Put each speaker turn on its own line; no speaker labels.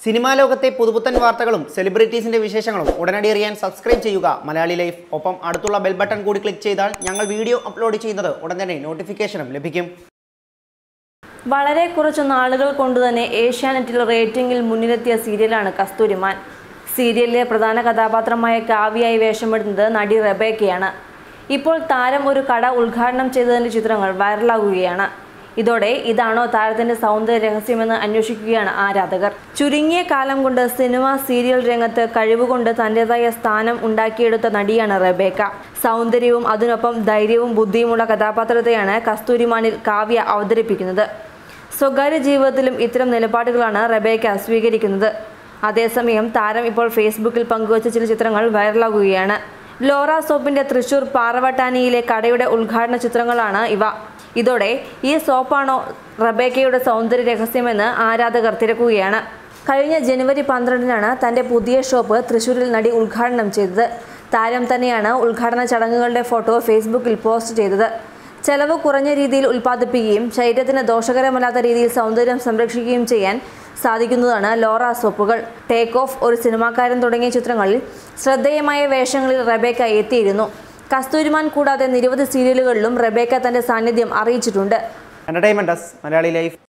Cinema ലോകത്തെ പുതുപുത്തൻ വാർത്തകളും സെലിബ്രിറ്റീസിന്റെ വിശേഷങ്ങളും ഉടനടി അറിയാൻ സബ്സ്ക്രൈബ് ചെയ്യുക മലയാളി ലൈഫ്. ഒപ്പം അടുത്തുള്ള ബെൽ ബട്ടൺ കൂടി ക്ലിക്ക് ചെയ്താൽ ഞങ്ങൾ വീഡിയോ അപ്ലോഡ് ചെയ്യുന്നത് ഉടൻ തന്നെ നോട്ടിഫിക്കേഷനും ലഭിക്കും.
വളരെ കുറച്ചു നാളുകൾ കൊണ്ടുതന്നെ ഏഷ്യാനെറ്റിൽ റേറ്റിംഗിൽ മുന്നിലെത്തിയ സീരിയലാണ് കസ്തൂരിമാൻ. സീരിയലിലെ പ്രധാന കഥാപാത്രമായ കാവ്യയായി വേഷമിടുന്നത് നടി റെബേക്കയാണ്. ഇപ്പോൾ താരം ഒരു കട ഉദ്ഘാടനം ചെയ്തതിൻ്റെ ചിത്രങ്ങൾ വൈറലാകുകയാണ്. ഇതോടെ ഇതാണോ താരത്തിന്റെ സൗന്ദര്യ രഹസ്യമെന്ന് അന്വേഷിക്കുകയാണ് ആരാധകർ. ചുരുങ്ങിയ കാലം കൊണ്ട് സിനിമ സീരിയൽ രംഗത്ത് കഴിവുകൊണ്ട് തന്റേതായ സ്ഥാനം ഉണ്ടാക്കിയെടുത്ത നടിയാണ് റെബേക്ക. സൗന്ദര്യവും അതിനൊപ്പം ധൈര്യവും ബുദ്ധിയുമുള്ള കഥാപാത്രത്തെയാണ് കസ്തൂരിമാനിൽ കാവ്യ അവതരിപ്പിക്കുന്നത്. സ്വകാര്യ ജീവിതത്തിലും ഇത്തരം നിലപാടുകളാണ് റെബേക്ക സ്വീകരിക്കുന്നത്. അതേസമയം താരം ഇപ്പോൾ ഫേസ്ബുക്കിൽ പങ്കുവച്ച ചില ചിത്രങ്ങൾ വൈറലാകുകയാണ്. ലോറ സോപ്പിന്റെ തൃശൂർ പാറവട്ടാനിയിലെ കടയുടെ ഉദ്ഘാടന ചിത്രങ്ങളാണ് ഇവ. ഇതോടെ ഈ സോപ്പാണോ റെബേക്കയുടെ സൗന്ദര്യ രഹസ്യമെന്ന് ആരാധകർ തിരക്കുകയാണ്. കഴിഞ്ഞ ജനുവരി 12-നാണ് തൻ്റെ പുതിയ ഷോപ്പ് തൃശ്ശൂരിൽ നടി ഉദ്ഘാടനം ചെയ്തത്. താരം തന്നെയാണ് ഉദ്ഘാടന ചടങ്ങുകളുടെ ഫോട്ടോ ഫേസ്ബുക്കിൽ പോസ്റ്റ് ചെയ്തത്. ചെലവ് കുറഞ്ഞ രീതിയിൽ ഉൽപ്പാദിപ്പിക്കുകയും ശരീരത്തിന് ദോഷകരമല്ലാത്ത രീതിയിൽ സൗന്ദര്യം സംരക്ഷിക്കുകയും ചെയ്യാൻ സാധിക്കുന്നതാണ് ലോറ സോപ്പുകൾ. ടേക്ക് ഓഫ്, ഒരു സിനിമാക്കാരൻ തുടങ്ങിയ ചിത്രങ്ങളിൽ ശ്രദ്ധേയമായ വേഷങ്ങളിൽ റെബേക്ക എത്തിയിരുന്നു. കസ്തൂരിമാൻ കൂടാതെ നിരവധി സീരിയലുകളിലും റെബേക്ക തന്റെ സാന്നിധ്യം അറിയിച്ചിട്ടുണ്ട്.
Entertainment desk Malayali life.